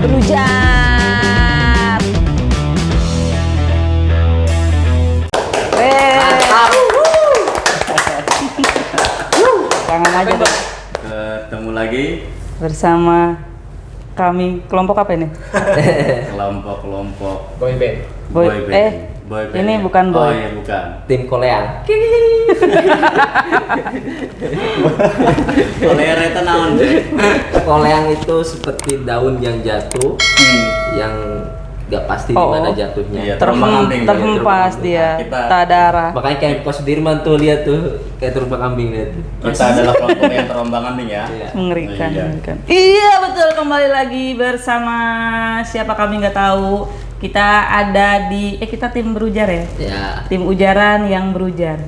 berujar. Tangan aja deh. Ketemu lagi Bersama kami, kelompok apa ini? kelompok Boy band. Boy band. ini bukan boy. Oh iya bukan. Tim Koleang. Koleang itu naon deh. Koleang itu seperti daun yang jatuh, yang gak pasti di mana jatuhnya. Iya, terombang-ambing. Terhempas dia, Kita- tak darah. Makanya kayak Pak Sudirman tuh lihat tuh kayak terbang kambing lihat tuh. Kita adalah kelompok yang terombang-ambing ya. Iya. Mengerikan, Iya. mengerikan. Iya betul, kembali lagi bersama siapa kami nggak tahu. Kita ada di kita tim berujar ya. Ya. Tim ujaran yang berujar.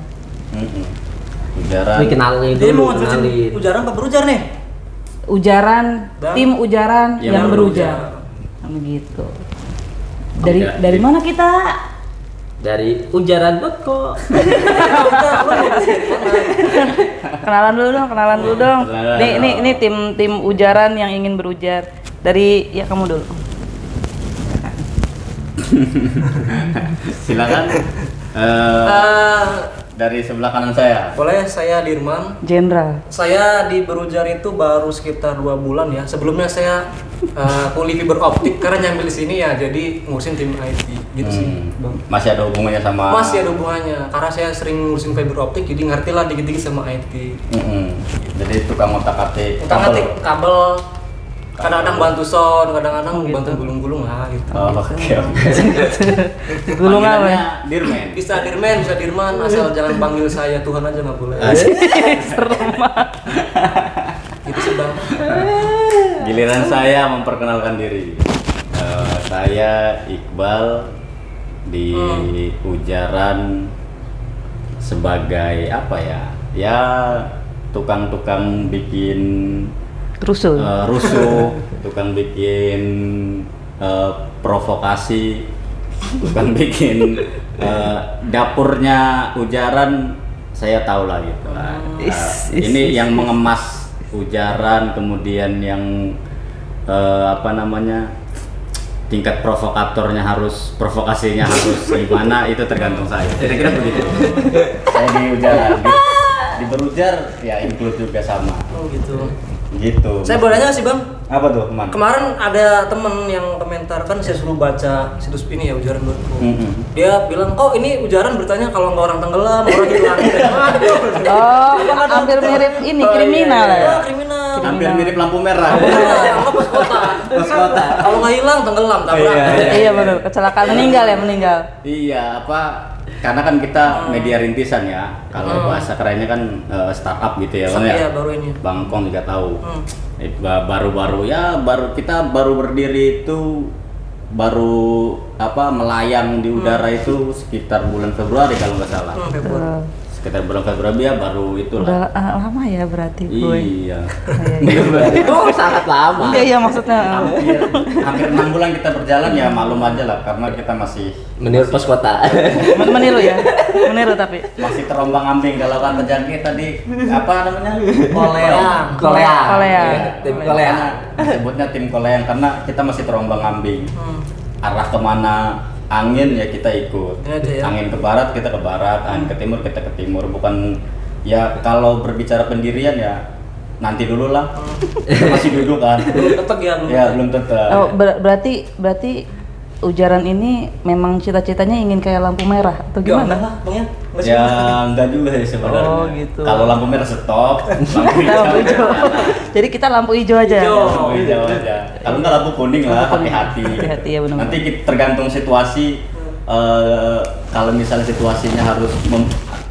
Ujaran. Ini kenalin Jadi dulu, mau ngejelasin kenalin. ujaran apa berujar nih? Ujaran, Dan- tim ujaran yang yang berujar. berujar. Begitu. Dari Oke. dari mana kita? Dari ujaran.co. Kenalan dulu dong, kenalan dulu dong. Kenalan. Nih tim ujaran yang ingin berujar. Dari ya kamu dulu. Silakan. Dari sebelah kanan saya. Boleh, saya Dirman. Jenderal. Saya di Berujar itu baru sekitar 2 bulan ya. Sebelumnya saya kuliah fiber optik karena nyambil di sini ya, jadi ngurusin tim IT gitu sih. Bang. Masih ada hubungannya sama. Masih ada hubungannya karena saya sering ngurusin fiber optik, jadi ngerti lah dikit-dikit sama IT. Jadi tukang otak-atik. Utak-atik kabel, kadang-kadang bantu sound, kadang-kadang bantu gulung-gulung lah gitu. Oh, oke. Gulung apa? Panggilannya Dirman. Bisa Dirman, bisa Dirman, asal jangan panggil saya Tuhan aja nggak boleh. Serem banget. Gitu sih bang. Giliran saya memperkenalkan diri. Saya Iqbal di ujaran sebagai apa ya? Ya tukang-tukang bikin Rusuh. rusuh, tukang bikin provokasi, tukang bikin dapurnya ujaran saya tahu lah gitu lah. Ini yang mengemas ujaran, kemudian yang apa namanya, tingkat provokasinya harus gimana, itu tergantung saya. Kira-kira begitu. Saya di ujaran, di berujar ya include juga sama. Oh gitu. Gitu. Saya boleh nanya sih bang. Apa tuh teman? Kemarin ada temen yang komentar, kan saya suruh baca situs ini ya, ujaran.co. Dia bilang, kok ini ujaran bertanya kalau nggak orang tenggelam, orang hilang. Oh, hampir mirip ini kriminal ya. Ya, kriminal. Hampir mirip lampu merah. Apa pos kota? Pos kota. Kalau nggak hilang tenggelam, tabrak. Iya benar, kecelakaan meninggal. Iya, apa? Karena kan kita media rintisan ya. Kalau bahasa kerennya kan startup gitu ya, kan ya. Iya, baru ini. Bang Kong juga tahu. Kita baru berdiri itu baru melayang di udara itu sekitar bulan Februari kalau nggak salah. Februari. Sekitar bulan Februari ya baru itulah. Udah lama ya berarti gue. Iya. Itu sangat lama. Iya maksudnya. Hampir 6 bulan kita berjalan ya, maklum aja lah karena kita masih Menurut pos kota. Meniru ya, meniru tapi. masih terombang-ambing. Kalau kata Jangki tadi apa namanya? Koleang. Koleang. Tim Koleang. Sebutnya tim Koleang karena kita masih terombang-ambing. Arah kemana angin ya kita ikut. Ya, itu ya. Angin ke barat kita ke barat, angin ke timur kita ke timur. Bukan ya, kalau berbicara pendirian ya nanti dulu lah. Kita masih duduk kan. Tetap ya belum. Ya belum tetap. Oh berarti ujaran ini memang cita-citanya ingin kayak lampu merah atau gimana? lah, bang ya. Ya enggak juga sih sebenarnya. Oh, gitu. Kalau lampu merah stop, lampu Lampu hijau. hijau. Jadi kita lampu hijau aja. Hijau. Lampu hijau aja. Kalau enggak lampu kuning lah, hati-hati. Hati-hati ya, benar-benar. Nanti tergantung situasi. Kalau misalnya situasinya harus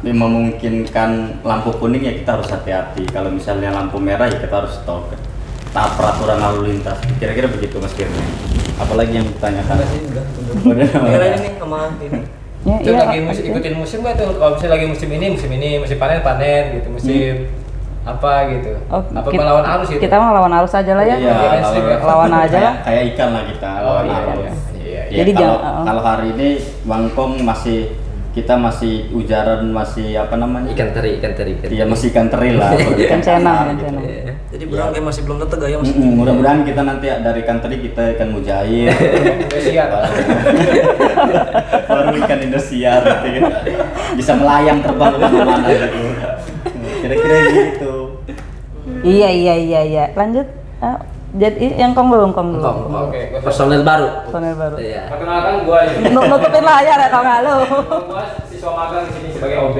memungkinkan lampu kuning ya kita harus hati-hati. Kalau misalnya lampu merah ya kita harus stop. Taat peraturan lalu lintas. Kira-kira begitu Mas Firman. Apalagi yang ditanyakan? Udah. Kira ini sama ini. Ya, Itu iya, lagi ikutin musim nggak tuh? Kalau misalnya lagi musim ini, musim panen gitu, musim apa gitu. Oh, Apa melawan arus gitu? Kita mah lawan arus aja lah ya. Iya, Lawan aja lah. Kayak ikan lah kita, lawan arus. Iya. Ya, Jadi kalau jangan- kalau hari ini Bang Kong masih kita masih ujaran, masih apa namanya? Ikan teri. Iya, masih ikan teri lah. Ikan cena, ikan cena. Iya. Jadi berang kayak masih belum teteg ya Mas. Mudah-mudahan kita nanti dari ikan teri kita ikan mujair. Indosiar. Baru ikan Indosiar gitu kan. Bisa melayang terbang kemana-mana gitu. Kira-kira gitu. Iya. Lanjut. Jadi yang kong dulu. Oke, Personel baru. Personel baru. Iya. perkenalkan gua ini. Nutupin layar ya kalau nggak lu. Gua siswa magang di sini sebagai OB.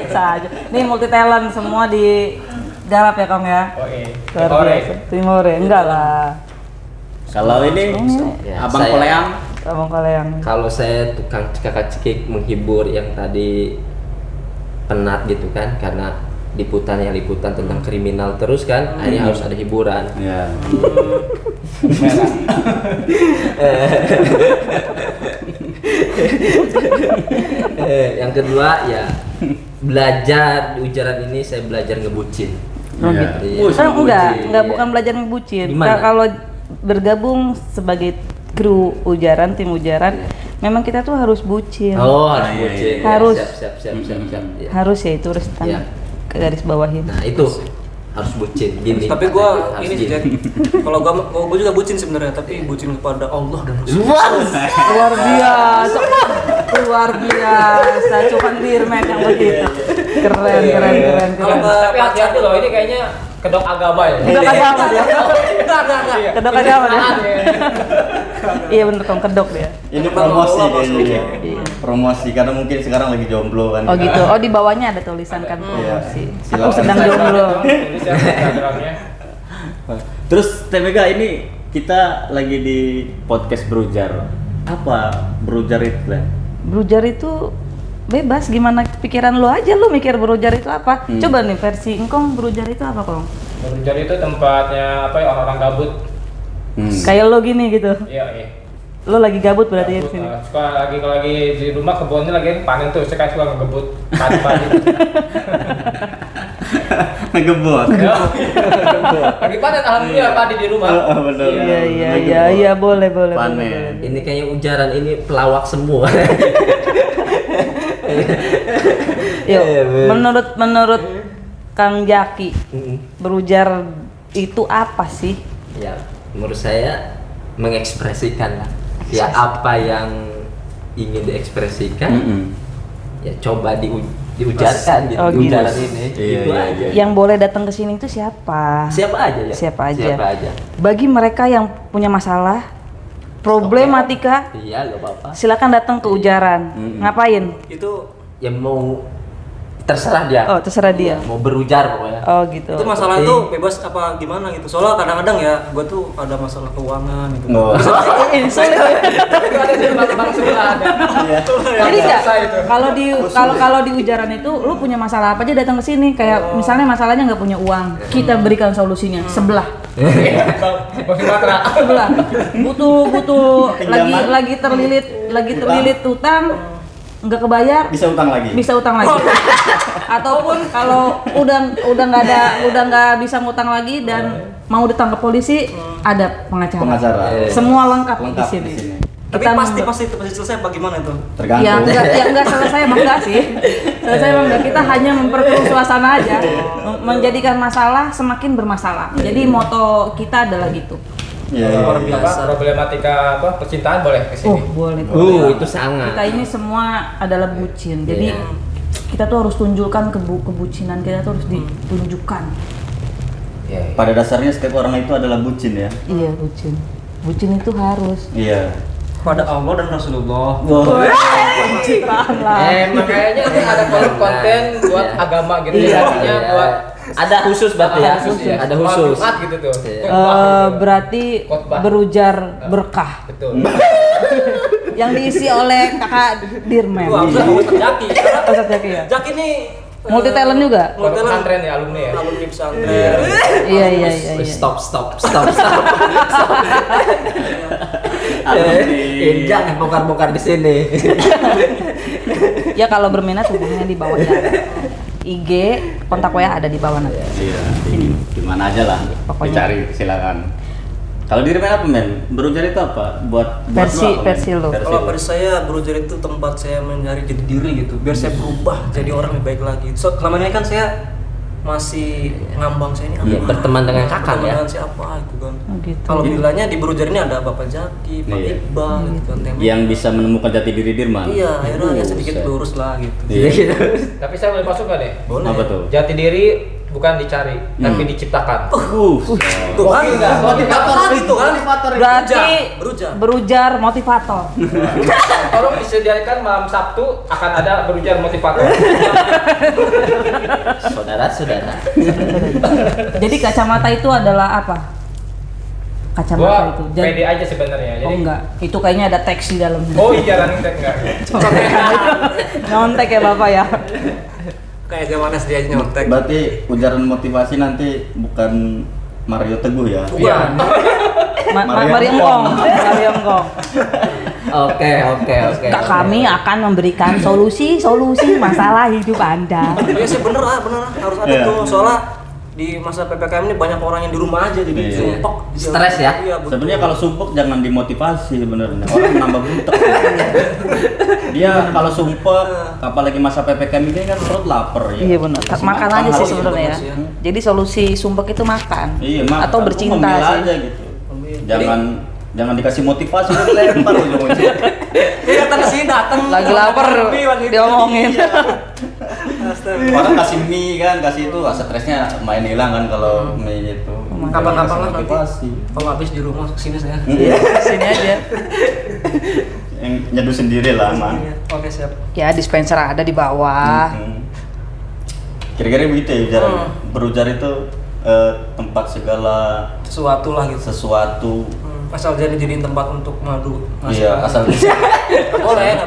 Saja. Nih multi talent semua digarap ya Kong ya. Oke. Luar biasa. Timore, enggak lah. Kalau ini Ya, Abang saya- Koleang. Abang Koleang. Kalau saya tukang cekak-cekik menghibur yang tadi penat gitu kan, karena liputan tentang kriminal terus kan, akhirnya harus ada hiburan. Ya. Yang kedua ya belajar di ujaran ini, saya belajar ngebucin. Oh Iya. gitu. Iya. Enggak, Ngebucin, iya. bukan belajar ngebucin. Gimana? Kalau bergabung sebagai kru ujaran, tim ujaran, memang kita tuh harus bucin. Oh, harus Iya, bucin. iya. Ya, Harus. siap. Ya. Harus ya itu harus Iya. ke garis bawahin. Nah, itu harus bucin gini. Tapi gua Harus ini sih gini. Jack. Kalau gua juga bucin sebenarnya, tapi bucin kepada Allah dan Rasul. Luar biasa. Luar biasa. Cuman Birman yang begitu. Keren. Kalau ke Tapi hati-hati loh, ini kayaknya kedok agama ya. Kedok agama dia. enggak. Iya. Kedok agama dia. Tahan ya. Iya bener Kong, kedok dia. Ini promosi Allah, kayaknya. Iya. Promosi karena mungkin sekarang lagi jomblo kan. Oh gitu. Oh di bawahnya ada tulisan kan Iya. promosi. Aku Silakan. sedang jomblo. Tulis ya Instagramnya. Terus TMK ini kita lagi di podcast Berujar. Apa Berujar itu lah? Berujar itu bebas, gimana pikiran lu aja, lu mikir berujar itu apa? Coba nih versi engkong berujar itu apa Kong? Berujar itu tempatnya apa ya, orang-orang gabut. Kayak lo gini gitu. Iya. Lo lagi gabut berarti di Gabut, sini. suka kalau lagi di rumah kebunnya lagi panen tuh, saya kan suka ngebut padi-padi. Ngegebot. Lagi panen alhamdulillah padi di rumah. Benar. Iya, boleh. Panen. Ini kayaknya ujaran ini pelawak semua. Yuk, Iya, menurut Kang Jaki, Mm-mm. berujar itu apa sih? Ya, menurut saya mengekspresikan lah. Ya apa yang ingin diekspresikan, ya coba diujarkan gitu, Oh, di gitu. ujaran ini. Iya, Itu iya, aja. iya. Yang boleh datang ke sini itu siapa? Siapa aja ya? Siapa aja. Siapa aja. Bagi mereka yang punya masalah, problematika, Iya, gak apa-apa. silakan datang ke ujaran. Ngapain? Itu Yang mau terserah dia. Oh, terserah dia. Mau berujar pokoknya. Oh gitu. itu masalah tuh bebas apa gimana gitu. Soalnya kadang-kadang ya gua tuh ada masalah keuangan gitu. Oh. Ini sulit. Tapi kalau ada di rumah bang sebelah ada. Jadi enggak, Selesai itu. kalau di ujaran itu lu punya masalah apa aja datang ke sini, kayak misalnya masalahnya nggak punya uang, kita berikan solusinya sebelah. Bang Sumatera. Sebelah. Butuh Pinjaman. lagi terlilit utang, nggak kebayar, Bisa utang lagi. bisa utang lagi. Ataupun kalau udah nggak bisa ngutang lagi dan mau ditangkap polisi, ada pengacara. Pengacara. Semua lengkap di Lengkap sini. di sini. Tapi Kita pasti selesai apa gimana itu? Tergantung. yang enggak selesai emang enggak sih. Selesai emang enggak, kita hanya memperkeruh suasana aja. Menjadikan masalah semakin bermasalah. Jadi moto kita adalah gitu. Iya, Luar iya. biasa. Apa, problematika apa percintaan boleh ke Oh, sini. boleh. Itu sangat. Kita ini semua adalah bucin. Jadi Iya. kita tuh harus tunjukkan kebucinan kita tuh harus ditunjukkan. Iya. Pada dasarnya setiap orang itu adalah bucin ya. Iya, bucin. Bucin itu harus. Iya. Pada Allah dan Rasulullah. Pencitraan lah. Emang kayaknya ini ada konten buat Iya. agama gitu Iya. ya. Artinya Iya. buat Ada khusus berarti ya. khusus ya. Ada khusus. Jumat gitu tuh. Iya. Khotbah gitu. Berarti Khotbah. berujar berkah Betul. yang diisi oleh kakak Dirmen. Wah, harusnya Ustaz Jaki. Karena Ustaz Jaki ya. Jaki nih Multi talent juga? Pondok pesantren ya, alumni ya. Alumni pesantren. Iya. Stop. Jangan bongkar-bongkar di sini. Ya kalau berminat hubungannya di bawahnya. IG, kontak WA ada di bawah nanti. Iya. Di mana aja lah. Pokoknya. Dicari silakan. Kalau diri men apa men? Berujar itu apa? Buat Versi- lu apa, men? versi lu. Kalau pada saya berujar itu tempat saya mencari jati diri gitu, biar saya berubah jadi orang yang baik lagi. So, selama ini kan saya masih ngambang saya ini apa? Iya, berteman dengan kakak Berteman ya? dengan siapa gitu kan. Oh, gitu. Kalau bilangnya di berujar ini ada Bapak Jaki, Pak Iya. Iqbal gitu kan. Yang bisa menemukan jati diri Dirman. Iya, akhirnya ya sedikit Buset. lurus lah gitu. Iya. Tapi saya boleh masuk nggak deh? Boleh. Apa tuh? Jati diri bukan dicari, tapi diciptakan. Tuh kan, motivator gitu kan. Berarti Berujar. berujar motivator. Tolong disediakan malam Sabtu akan ada berujar motivator. Saudara-saudara. Jadi kacamata itu adalah apa? Kacamata Gua itu. pede aja sebenarnya. Oh Jadi enggak, itu kayaknya ada teks di dalamnya. oh iya running tag enggak. Nyontek ya Bapak ya. Kayak zaman SD aja nyontek. Berarti ujaran motivasi nanti bukan Mario Teguh ya? Bukan. Mari Ngkong. Mari Ngkong. Oke. Kami akan memberikan solusi masalah hidup Anda. Iya sih bener harus ada Iya. tuh. Soalnya di masa PPKM ini banyak orang yang di rumah aja jadi Iya. sumpek. Stres ya? Iya, betul. Sebenarnya kalau sumpek jangan dimotivasi sebenarnya. Orang nambah butek. Dia kalau sumpek, apalagi masa PPKM ini kan perut lapar ya. Iya benar. Kasih Makan makan aja sih harus. sebenarnya ya. iya. Jadi solusi sumpek itu makan. Iya, makan. Atau bercinta Ngemil sih. aja gitu. Ngemil. Jangan dikasih motivasi udah lempar ujung-ujungnya. Iya datang ke sini datang. Lagi lapar diomongin. Orang kasih mie kan, kasih itu stresnya main hilang kan kalau mie itu. Kapan-kapan Kasih lah nanti. motivasi. Kalau habis di rumah kesini saya. Iya, sini aja. Yang nyeduh sendiri lah, man. Oke siap. Ya dispenser ada di bawah. Kira-kira begitu ya ujaran. Hmm. Berujar itu tempat segala Sesuatu lah gitu. sesuatu. Asal jadiin tempat untuk madu. Iya, asal Nggak boleh.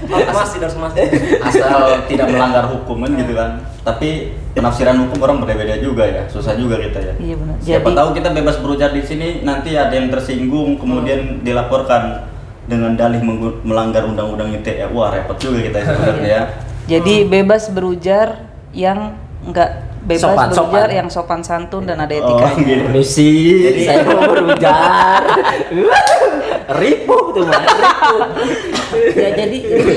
Harus masih. asal tidak melanggar hukum kan gitu kan. Tapi penafsiran hukum orang berbeda juga ya, susah juga kita ya. Iya benar. Siapa Jadi- tahu kita bebas berujar di sini, nanti ada yang tersinggung kemudian dilaporkan dengan dalih melanggar undang-undang ITE. Wah repot juga kita sebenarnya ya. Jadi bebas berujar yang enggak bebas Sopan, berujar sopan. yang sopan santun dan ada Oh, etikanya. gitu. Permisi, saya mau berujar. Ripuh tuh mas. Ya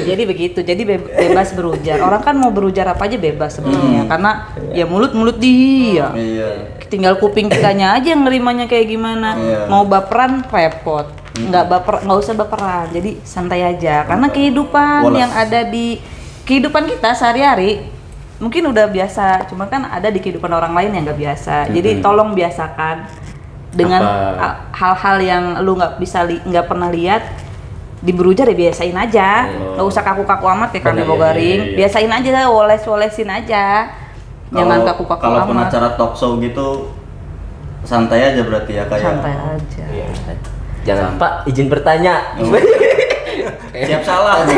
jadi begitu. Jadi bebas berujar. Orang kan mau berujar apa aja bebas sebenarnya. Karena ya mulut dia. Iya. Tinggal kuping kitanya aja yang nerimanya kayak gimana. Iya. Mau baperan repot. Nggak usah baperan. Jadi santai aja. Karena kehidupan Woles. yang ada di kehidupan kita sehari-hari mungkin udah biasa, cuma kan ada di kehidupan orang lain yang nggak biasa. Jadi tolong biasakan dengan Apa? hal-hal yang lu nggak pernah lihat. Di berujar ya biasain aja, nggak usah kaku-kaku amat ya kami Benar, bogaring. iya. Biasain aja, woles-wolesin aja. Jangan kaku-kaku Kalau amat. acara talk show gitu santai aja berarti ya kayak. Santai aja. Jangan Pak, izin bertanya. Siap salah.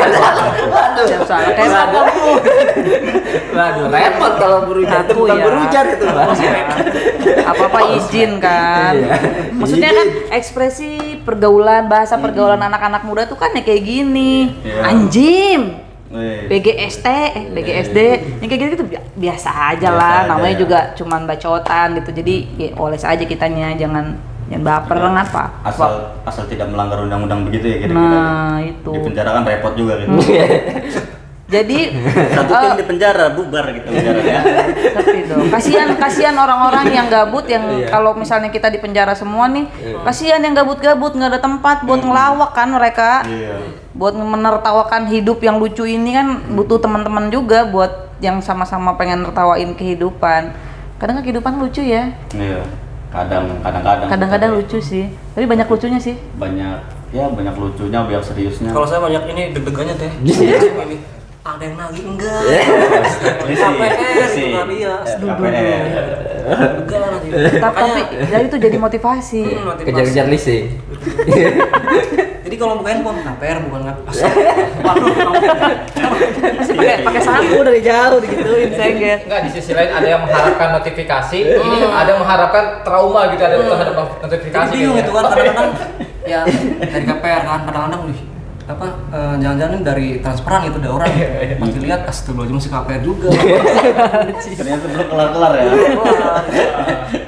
Siap salah kayak Waduh, repot kalau berujar. Itu Aku bukan ya. berujar itu mas. apa-apa izin kan. Iya. Maksudnya kan ekspresi pergaulan, bahasa pergaulan anak-anak muda tuh kan ya kayak gini. Iya. Anjim. Wih. BGSD, yang kayak gitu biasa aja Biasa lah. aja, Namanya ya. juga cuman bacotan gitu. Jadi ya oles aja kitanya, jangan baper apa. Asal tidak melanggar undang-undang begitu ya kira-kira. Nah, itu. Di penjara kan repot juga gitu. Jadi Satu tim di penjara bubar gitu penjaranya. tapi dong kasihan orang-orang yang gabut yang kalau misalnya kita di penjara semua nih, kasihan yang gabut-gabut nggak ada tempat buat ngelawak kan mereka. Iya. Buat menertawakan hidup yang lucu ini kan butuh teman-teman juga buat yang sama-sama pengen nertawain kehidupan. Kadang kehidupan lucu ya. Iya. Kadang-kadang. Kadang-kadang lucu sih. Tapi banyak lucunya sih. Banyak lucunya, banyak seriusnya. Kalau saya banyak ini deg-degannya teh. Ini ada yang nagih enggak? KPR itu nggak dia. KPR. Enggak nanti. Tapi dari itu jadi motivasi. Kejar-kejar leasing. Jadi kalau buka handphone KPR bukan ngapas. Masih pakai sapu dari jauh digituin sengget. Enggak, di sisi lain ada yang mengharapkan notifikasi, ini ada yang mengharapkan trauma gitu ada terhadap notifikasi. Jadi bingung kayaknya. itu kan kadang-kadang ya dari KPR kan kadang-kadang jangan-jangan ini dari transparan itu ada orang. Pasti lihat astagfirullahaladzim masih KPR juga. Ternyata belum kelar-kelar ya.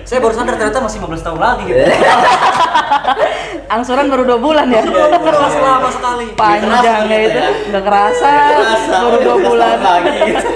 Saya baru sadar ternyata masih 15 tahun lagi gitu. Angsuran baru 2 bulan ya. Masih lama sekali. Panjangnya itu nggak kerasa, baru 2 bulan lagi gitu.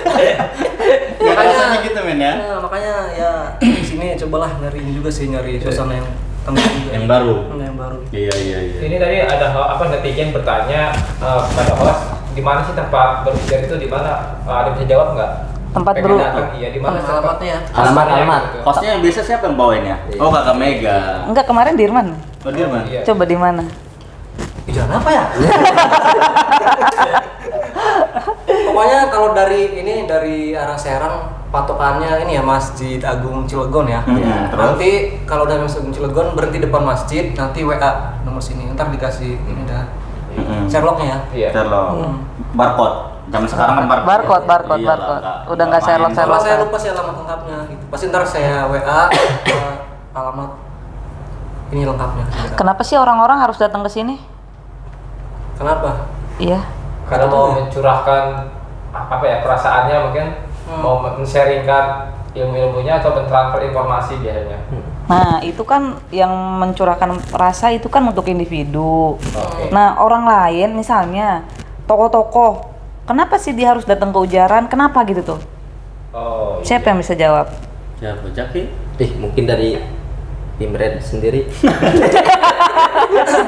Ya rasanya gitu men ya. Nah, makanya ya di sini cobalah nyari juga sih, nyari suasana yang tenang juga. Yang baru. Yang baru. Iya. Ini tadi ada netizen bertanya kepada host, di mana sih tempat berujar itu, di mana? Ada bisa jawab nggak? Tempat Pengen beru- datang, iya di mana Alamatnya ya. Alamat. gitu. Hostnya yang biasa siapa yang bawain ya? Oh Kakak Mega. Enggak, kemarin Dirman. Oh Dirman. Iya. Coba di mana? Ih, jalan apa ya? Pokoknya kalau dari arah Serang patokannya ini ya Masjid Agung Cilegon ya. Terus? Nanti kalau dari Masjid Agung Cilegon berhenti depan masjid, nanti WA nomor sini. Ntar dikasih ini dah. Sherlocknya ya. Iya. Sherlock. Barcode. Zaman sekarang kan Barcode. Iyalah, Udah nggak Sherlock. Kalau saya lupa sih alamat lengkapnya gitu. Pasti ntar saya WA alamat ini lengkapnya. Kenapa sih orang-orang harus datang ke sini? Kenapa? Iya. Karena mau mencurahkan perasaannya, mungkin mau men-sharingkan ilmu-ilmunya atau mentransfer informasi biasanya. Nah, itu kan yang mencurahkan rasa itu kan untuk individu. Oke. Nah, orang lain misalnya tokoh-tokoh, kenapa sih dia harus datang ke Ujaran? Kenapa gitu tuh? Oh. Siapa yang bisa jawab? Siapa Jaki? Mungkin dari tim Red sendiri.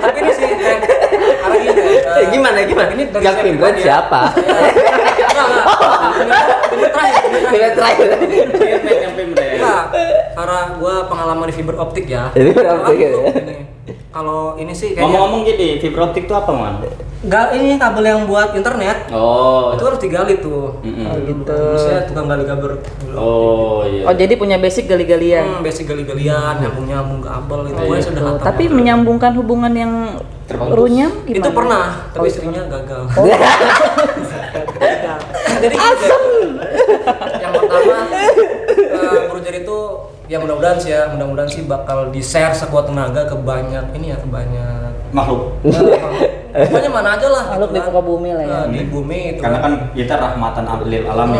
Tapi ini sih arah ini Gimana? Ini dari Yang saya tim Red pribadi ya. siapa? Ini terakhir. Yang Pemret. Nah, karena gua pengalaman di fiber optik ya. Fiber optik ya. Ini. Kalau ini sih kayaknya Ngomong-ngomong gini, fiber optik itu apa man? ini kabel yang buat internet. Oh. Itu harus digali tuh. Oh, gitu. Dulu saya tukang gali kabel. Oh iya. Oh, jadi punya basic gali-galian. Basic gali-galian, nyambung kabel itu gue sudah hafal. Tapi menyambungkan hubungan yang runyam gimana? itu pernah, tapi istrinya gagal. Jadi yang pertama Brujer itu ya mudah-mudahan sih bakal di-share sekuat tenaga ke banyak Makhluk. pokoknya mana aja lah Makhluk gitu di kan. muka bumi lah ya. Di bumi itu Karena kan kita rahmatan lil alamin.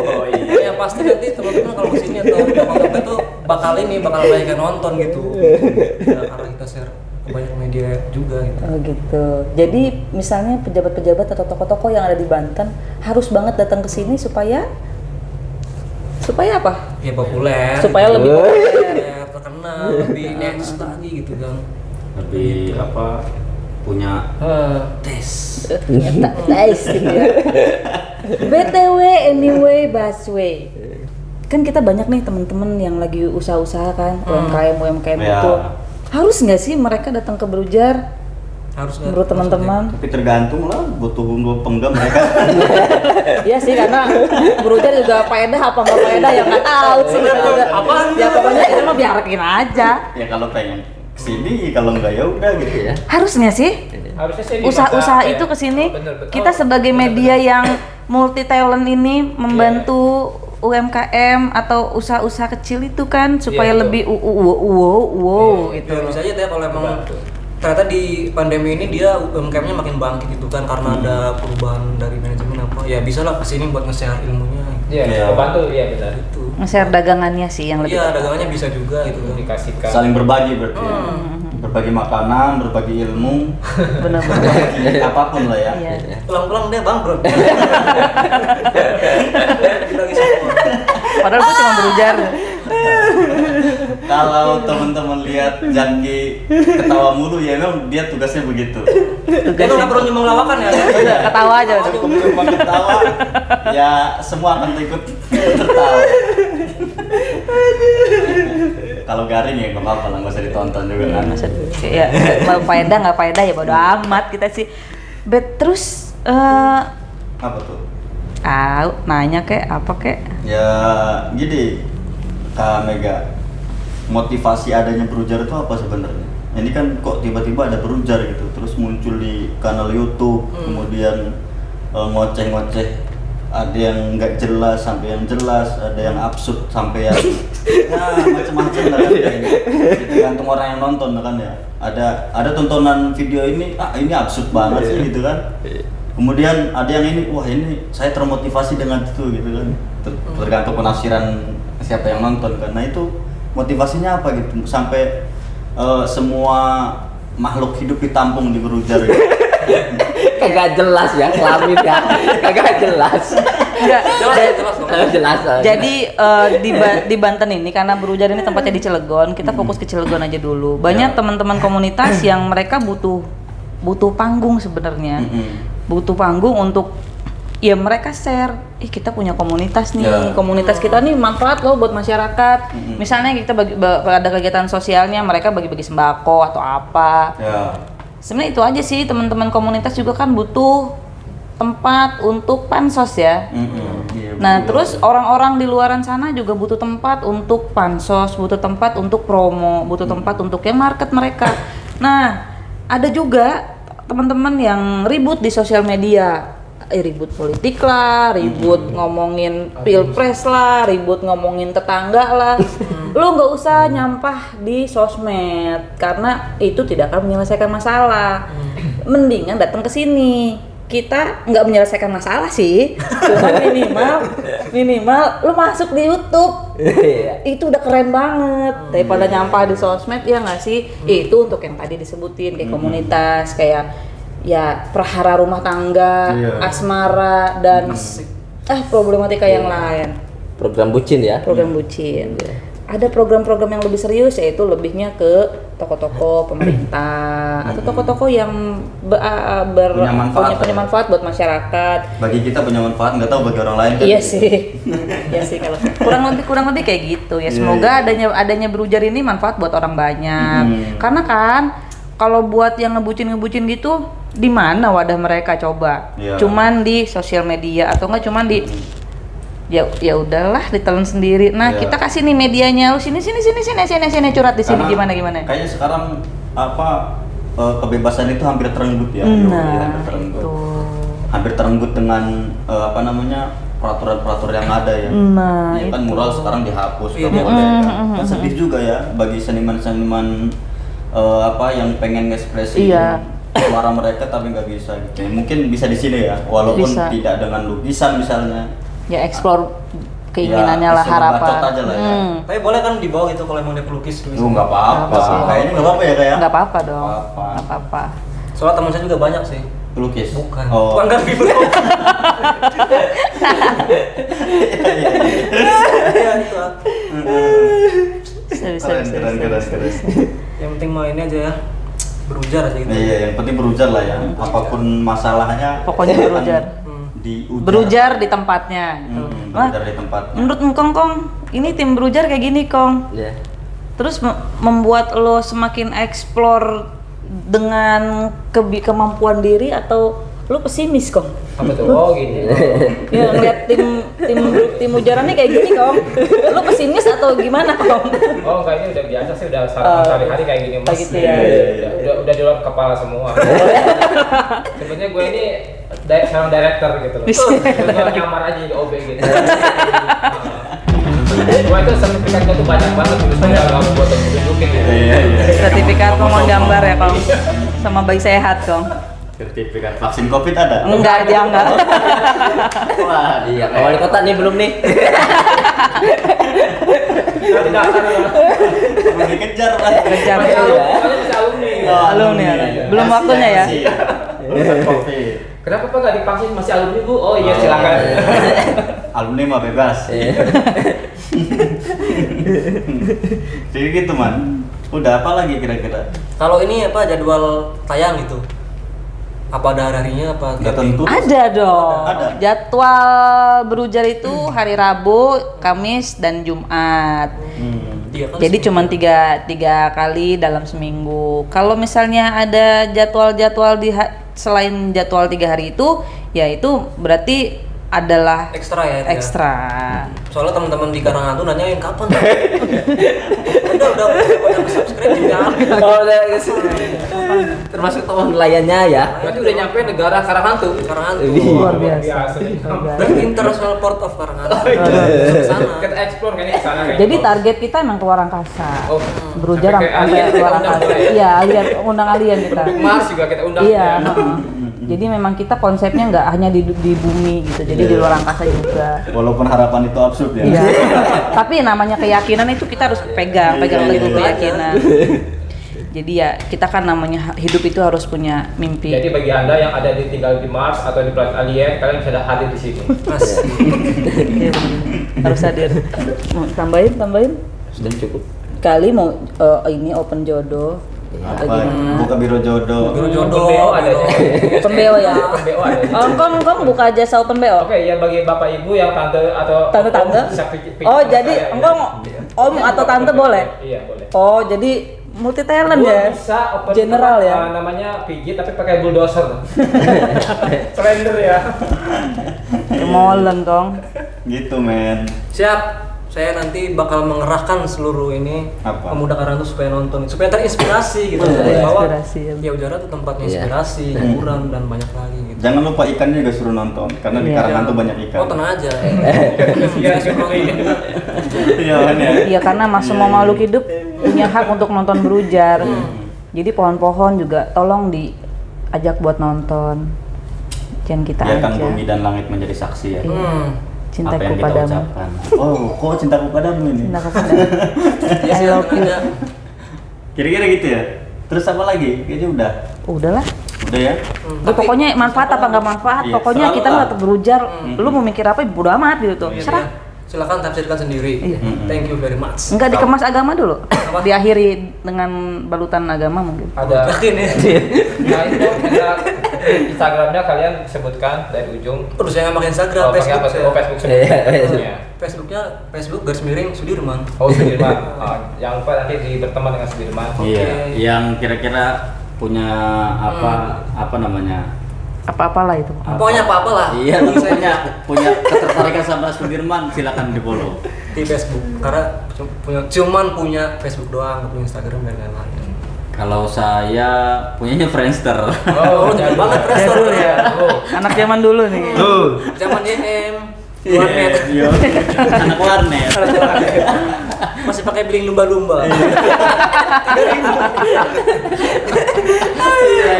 Oh iya. ya pasti nanti teman-teman kalau kesini atau nonton itu bakal banyak yang nonton gitu ya, karena kita share ke banyak media juga gitu. Oh gitu. Jadi misalnya pejabat-pejabat atau tokoh-tokoh yang ada di Banten harus banget datang ke sini supaya apa? Ya populer Supaya lebih populer. ya, terkenal lebih next lagi gitu kan. Lebih punya Tes Tak nice gitu ya. BTW anyway Baswe. Kan kita banyak nih teman-teman yang lagi usaha-usaha kan, UMKM Ya. itu. Harus nggak sih mereka datang ke Brujar? harus nggak? Menurut teman-teman? tapi tergantung lah butuh penggam mereka. Iya sih, karena Brujar juga faedah apa nggak faedah ya nggak tahu sih kita juga. Ya pokoknya kita mah biarin aja. Ya kalau pengen kesini, kalau enggak ya udah gitu ya. Harusnya sih Harusnya sih di usaha-usaha masa- itu kesini. Oh, bener. Kita sebagai media yang multi talent ini membantu UMKM atau usaha-usaha kecil itu kan supaya Iya, lebih gitu. Ya, bisa aja deh kalau emang ternyata di pandemi ini dia UMKM-nya makin bangkit gitu kan karena ada perubahan dari manajemen apa ya bisa lah kesini buat nge-share ilmunya Iya, Iya. membantu, iya benar. itu Nge-share dagangannya sih yang lebih iya dagangannya bisa juga gitu kan. Dikasihkan. Saling berbagi berarti. Ya. Berbagi makanan, berbagi ilmu, benar-benar. berbagi apapun lah ya. Iya. pulang-pulang dia bangkrut dibagi semua. Padahal gue cuma Brujar. Kalau teman-teman lihat Jaki ketawa mulu ya memang dia tugasnya begitu. Dia nggak perlu nyumbang lawakan ya Ketawa aja udah. Cukup cuma ketawa, ya semua akan ikut tertawa. Kalau garing ya nggak apa-apa lah, nggak usah ditonton juga kan. Ya, mau faedah nggak faedah ya bodo amat kita sih. Terus Apa tuh? nanya kek apa kek? Ya gini, Kak Mega, motivasi adanya Brujar itu apa sebenarnya? Ini kan kok tiba-tiba ada Brujar gitu, terus muncul di kanal YouTube, kemudian ngoceh-ngoceh ada yang nggak jelas sampai yang jelas, ada yang absurd sampai yang ya macam-macam lah kan kayaknya. Tergantung orang yang nonton kan ya. Ada tontonan video ini ini absurd banget sih gitu kan. Kemudian ada yang ini, wah ini saya termotivasi dengan itu gitu kan. Tergantung penafsiran siapa yang nonton kan. Nah itu motivasinya apa gitu sampai semua makhluk hidup ditampung di Berujar gitu. Kagak jelas ya kelamin ya. Kagak jelas. Enggak. Jelas. Jadi di Banten ini karena Berujar ini tempatnya di Cilegon, kita fokus ke Cilegon aja dulu. Banyak teman-teman komunitas yang mereka butuh panggung sebenarnya. Butuh panggung untuk ya mereka share, kita punya komunitas nih, komunitas kita nih manfaat loh buat masyarakat. Misalnya kita ada kegiatan sosialnya, mereka bagi-bagi sembako atau apa. Sebenarnya itu aja sih, teman-teman komunitas juga kan butuh tempat untuk pansos ya. Nah terus orang-orang di luaran sana juga butuh tempat untuk pansos, butuh tempat untuk promo, butuh tempat untuk yang market mereka. Nah ada juga teman-teman yang ribut di sosial media. Ribut politik lah, ribut ngomongin pilpres lah, ribut ngomongin tetangga lah. Lu nggak usah nyampah di sosmed karena itu tidak akan menyelesaikan masalah. Mendingan datang ke sini. Kita nggak menyelesaikan masalah sih, cuma minimal lu masuk di YouTube. Itu udah keren banget daripada nyampah di sosmed, ya nggak sih? Itu untuk yang tadi disebutin kayak komunitas, kayak ya prahara rumah tangga, asmara dan problematika yang lain. Program bucin ya. Program bucin. Ada program-program yang lebih serius, yaitu lebihnya ke toko-toko pemerintah atau toko-toko yang punya manfaat buat masyarakat. Bagi kita punya manfaat, nggak tahu bagi orang lain kan. Iya sih. Iya sih kalau kurang lebih kayak gitu ya. Semoga adanya Berujar ini manfaat buat orang banyak. Karena kan kalau buat yang ngebucin gitu, di mana wadah mereka coba? Cuman di sosial media atau enggak cuman di ya udahlah ditelan sendiri. Nah, kita kasih nih medianya, lu sini curhat di sini gimana. Kayaknya sekarang kebebasan itu hampir terenggut ya. Hampir terenggut dengan peraturan-peraturan yang ada ya. Kan mural sekarang dihapus nggak boleh kan. Sedih juga ya bagi seniman-seniman yang pengen ngekspresi suara mereka tapi nggak bisa gitu. Mungkin bisa di sini ya, walaupun tidak dengan lukisan misalnya. Ya explore keinginannya lah, harapan. Aja lah ya. Tapi boleh kan dibawa gitu kalau emang dia pelukis tulis. Nggak apa-apa. Kayaknya nggak apa-apa ya kayak. Nggak apa-apa dong. Nggak apa-apa. Soalnya teman saya juga banyak sih. Pelukis. Bukan. Bukan kan fiber. Iya itu. Keren. Yang penting mau ini aja ya. Berujar aja gitu. Iya, yang penting berujar lah ya. Apapun masalahnya. Pokoknya berujar. Berujar di tempatnya gitu. Berujar di tempatnya. Menurut Kong, ini tim Berujar kayak gini Kong. Terus membuat lo semakin explore dengan kemampuan diri atau lo pesimis Kong? Apa tuh? Oh gini. Ya ngeliat tim ujarannya kayak gini Kong. Lo pesimis atau gimana Kong? Oh kayaknya udah biasa sih, udah sehari-hari kayak gini Mas. Gitu ya. Udah di luar kepala semua. Sebenarnya gue ini seorang director gitu loh. Gue nyamar aja jadi OB gitu. Gue itu sertifikatnya tuh banyak banget, tulisannya gak buat tunjukin gitu. Sertifikat ngomong gambar ya Kong, sama bayi sehat Kong. Sertifikat vaksin COVID ada? Enggak, dia enggak. Wah, iya. Wali kota nih belum nih. Nanti daftar ya. Belum dikejar lah. Kejar Masih ya. alumni. Alumni. Belum waktunya ya. COVID. Kenapa Pak nggak divaksin, masih alumni Bu? Oh iya silakan. Alumni mah bebas. Jadi gitu man. Udah apa lagi kira-kira? Kalau ini jadwal tayang gitu? Apa ada harinya apa? Nggak tentu. Ada dong. Ada. Jadwal Berujar itu hari Rabu, Kamis, dan Jumat. Jadi cuma tiga kali dalam seminggu. Kalau misalnya ada jadwal-jadwal selain jadwal 3 hari itu, ya itu berarti adalah ekstra ya. Ekstra. Soalnya teman-teman di Karanghantu nanyain kapan. udah subscribe juga. Oh, udah termasuk teman nelayannya ya. Berarti udah nyampe negara Karanghantu. Karanghantu. Luar biasa. Dan International Port of Karanghantu. Kita explore kayaknya ke sana. Jadi target kita emang keluar angkasa. Oh, Berujar sampai ke sampai alien keluar kita undang angkasa. boleh ya? Iya, alien, undang alien kita. Mars juga kita undang. Iya. Ya. heeh. Jadi memang kita konsepnya nggak hanya di bumi gitu, jadi di luar angkasa juga. Walaupun harapan itu absurd ya. Iya. Tapi namanya keyakinan itu kita harus pegang teguh keyakinan. Jadi ya kita kan namanya hidup itu harus punya mimpi. Jadi bagi anda yang ada tinggal di Mars atau di planet alien, kalian bisa hadir di sini. Iya, harus hadir. Mau tambahin? Sudah cukup. Kali mau ini open jodoh. Atau Apa? gimana? Buka biro jodoh. Jodoh. BO ada. Open BO ya. Open BO ada. Engkong buka jasa open BO. Oke, ya bagi bapak ibu yang tante atau Tante. om bisa pikir Oh, jadi engkong om atau tante boleh? Iya, boleh. Oh, jadi multi talent Gua ya. bisa open General ya. namanya pijit tapi pakai bulldozer. Slender ya. Molen kong. Gitu men. Siap. Saya nanti bakal mengerahkan seluruh ini Apa? pemuda Karanghantu supaya nonton, supaya terinspirasi gitu. Iya, Bahwa inspirasi, ya. ya udara itu tempatnya Iya. inspirasi, hiburan dan banyak lagi gitu. Jangan lupa ikannya juga suruh nonton karena di Iya. Karanghantu banyak ikan. Oh tenang aja. Iya, Iya kan ya. Iya, karena semua makhluk hidup punya hak untuk nonton berujar. Jadi pohon-pohon juga tolong diajak buat nonton. Jangan kita Biarkan aja. bumi dan langit menjadi saksi ya. Apa Cintaku yang kita padamu. ucapkan. Oh, kok cintaku padamu ini? Cintaku padamu. I love you. Kira-kira gitu ya. Terus apa lagi? Kayaknya udah. Udahlah. Udah ya. Lu pokoknya manfaat apa nggak manfaat, Iya, pokoknya selalu kita lah. nggak berujar. Lu mau mikir apa, bodo amat gitu tuh. Iya, Serah. silakan tafsirkan sendiri. Iya. Thank you very much. Enggak dikemas agama dulu. Diakhiri dengan balutan agama mungkin. Ada. Yakin ya? Nah itu kita Instagramnya kalian sebutkan dari ujung. Terus saya nggak pakai Instagram, Oh, pakai Facebook apa? saya. Oh, Facebook Iya, sebutkan. iya. Facebooknya Facebook garis miring Sudirman. Oh, Sudirman. Jangan lupa nanti berteman dengan Sudirman. Iya. Yang kira-kira punya apa namanya? Apa-apalah itu. Pokoknya apa-apa lah. Iya, lu punya ketertarikan sama Sudirman, silakan di-follow. Di Facebook. Karena cuman punya Facebook doang, nggak punya Instagram dan lain-lain. Kalau saya punyanya Friendster. Oh, jangan banget Preston Jadul ya. Anak zaman dulu nih. Zaman DM, Iya, warnet, iya. Anak warnet. masih pakai billing lumba-lumba. Iya.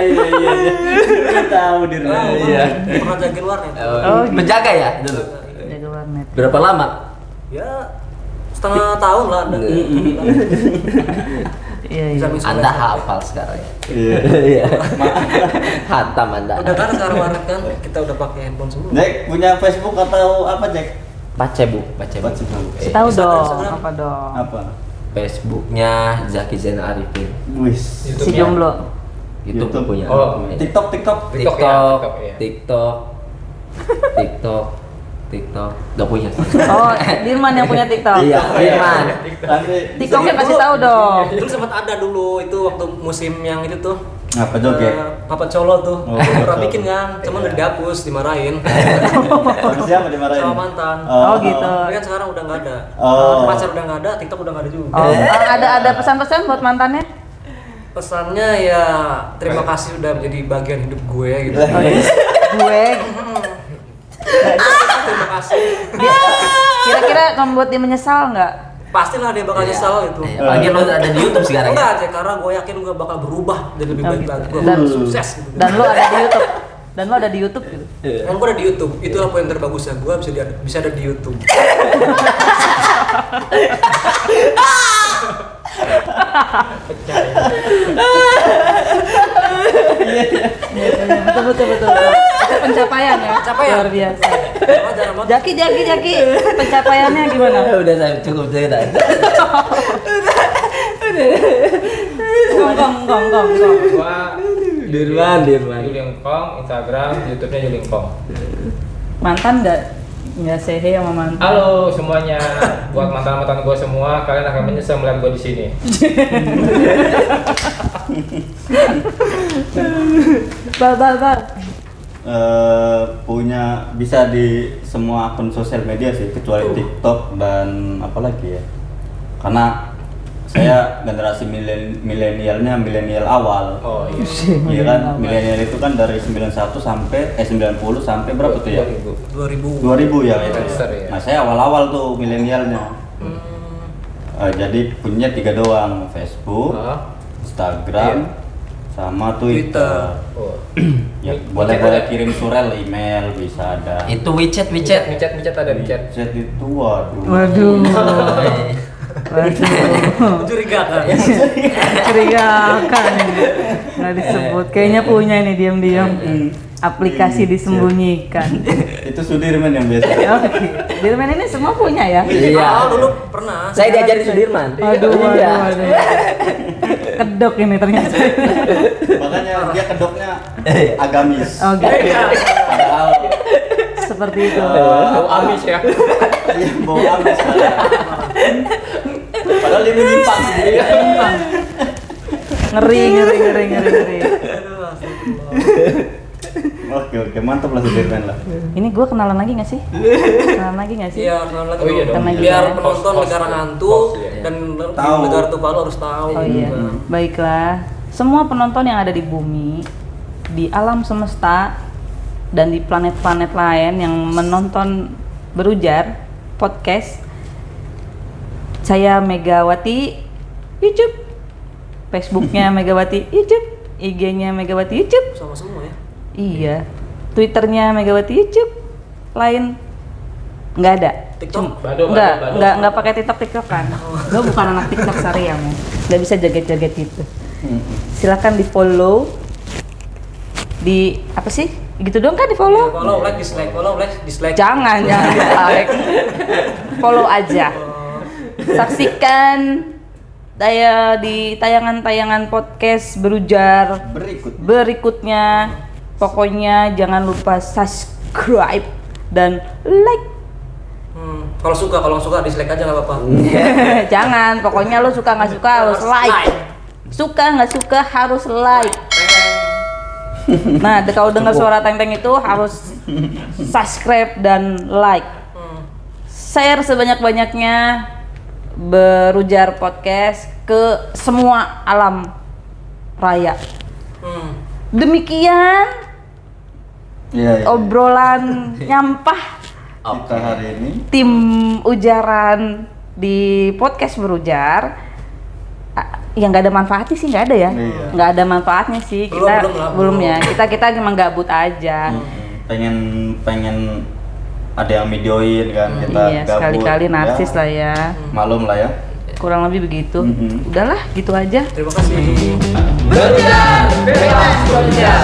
Kita tahu di rumah. Iya. Pernah jagain warnet. Oh, gitu. Menjaga ya dulu. Jaga warnet. Berapa lama? Ya setengah tahun lah ada. Iya, Bisa iya. misalnya. Anda hafal sekarang ya. Iya. Iya. Hatam Anda. Udah kan sekarang warnet kan kita udah pakai handphone semua. Jack punya Facebook atau apa, Jack? Baca bu. Facebook. Tahu dong, Instagram. apa dong? Apa? Facebooknya Zaki Zainal Arifin. Wis. Si YouTube-nya. jomblo. YouTube punya. Oh, TikTok. TikTok ya, TikTok, TikTok, iya. TikTok, gak punya. Oh, Dirman yang punya TikTok. Iya, Firman. Nanti TikToknya kasih tahu dong. Dulu sempat ada dulu itu waktu musim yang itu tuh. apa joget? Papa Colo tuh. Oh, Pernah Colo. bikin kan, cuman udah dihapus, dimarahin. Sama siapa dimarahin? Sama mantan. Oh, gitu. Tapi kan sekarang udah nggak ada. Oh. Pacar udah nggak ada, TikTok udah nggak ada juga. Oh, ada pesan-pesan buat mantannya? Pesannya ya terima kasih udah menjadi bagian hidup gue gitu. Oh, iya. Gue Terima kasih. kira-kira membuat dia menyesal nggak? Pastilah dia bakal nyesal gitu. Iya, apalagi lo ada di YouTube sekarang ya. Enggak aja karena gue yakin gue bakal berubah jadi lebih Oh, baik gitu. lagi. Gue Dan- sukses gitu. Dan lo ada di YouTube. Dan lo ada di YouTube gitu. Kan gue ada di YouTube. Itulah poin terbagusnya. Gue bisa ada di YouTube. Betul. Itu pencapaian ya. Pencapaian. Luar biasa. Sama jangan banget. Jaki. Pencapaiannya gimana? Udah saya cukup cerita. Gong. Gua Dirman. Yulingkong, Instagram, YouTube-nya Yulingkong. Mantan nggak sehe sama mantan. Halo semuanya, buat mantan-mantan gue semua, kalian akan menyesal melihat gue di sini. Bal. punya bisa di semua akun sosial media sih kecuali TikTok dan apalagi ya. Karena saya generasi milenialnya milenial awal. Oh iya. Iya kan, milenial itu kan dari 91 sampai 90 sampai berapa tuh ya? 2000. 2000 ya itu. Besar ya. Nah, saya awal-awal tuh milenialnya. Jadi punya 3 doang, Facebook, Instagram, sama Twitter. Oh. Ya, boleh kirim surel, email bisa ada. Itu WeChat. Micet ada micet. Chat itu waduh. Waduh. Mencurigakan. Curigakan ini. Nggak disebut. Kayaknya punya ini diam-diam. Aplikasi disembunyikan. Itu Sudirman yang biasa. Oke. Dirman ini semua punya ya? Iya. Dulu pernah. Saya diajarin Sudirman. Aduh, Iya. waduh. Kedok ini ternyata. Makanya dia kedoknya agamis. Oh gitu. Padahal Seperti itu. Oh, amis ya. dia bau agamis. Padahal dia menyimpang sendiri. Ngeri. Oke, mantap lah Sudirman lah. Ini gue kenalan lagi nggak sih? Kenalan lagi nggak sih? Iya, kenal lagi. Oh iya dong. Karena Biar gimana? penonton Host, negara host, hantu host, iya. dan Tahu. negara Tuvalu harus tahu. Oh iya, baiklah. Semua penonton yang ada di bumi, di alam semesta, dan di planet-planet lain yang menonton Berujar podcast, saya Megawati YouTube, Facebooknya Megawati YouTube, IG-nya Megawati YouTube, Sama semua ya. iya, Twitternya Megawati YouTube, lain nggak ada. TikTok. Bado. Nggak pakai TikTok kan? Gue bukan anak TikTok Sariamu, nggak bisa joget-joget gitu. Silakan di follow di apa sih? Gitu dong kan di follow? Follow, like, dislike. Jangan dislike. Follow aja. Saksikan di tayangan-tayangan podcast Berujar berikutnya. Pokoknya jangan lupa subscribe dan like. Kalau suka dislike aja nggak apa-apa. Jangan, pokoknya lo suka nggak suka harus like. Suka nggak suka harus like. Nah, kalau dengar suara teng-teng itu harus subscribe dan like. Share sebanyak-banyaknya Berujar podcast ke semua alam raya. Demikian Iya. obrolan nyampah Kita hari ini tim Ujaran di podcast Berujar. Yang nggak ada manfaatnya sih nggak ada ya, Iya. nggak ada manfaatnya sih. Kita Belum ya, kita emang gabut aja. pengen ada yang videoin kan kita Iya, gabut. sekali-kali narsis lah ya. Malum lah ya. Kurang lebih begitu. Mhm. Udahlah, gitu aja. Terima kasih. Berujar, bebas berujar.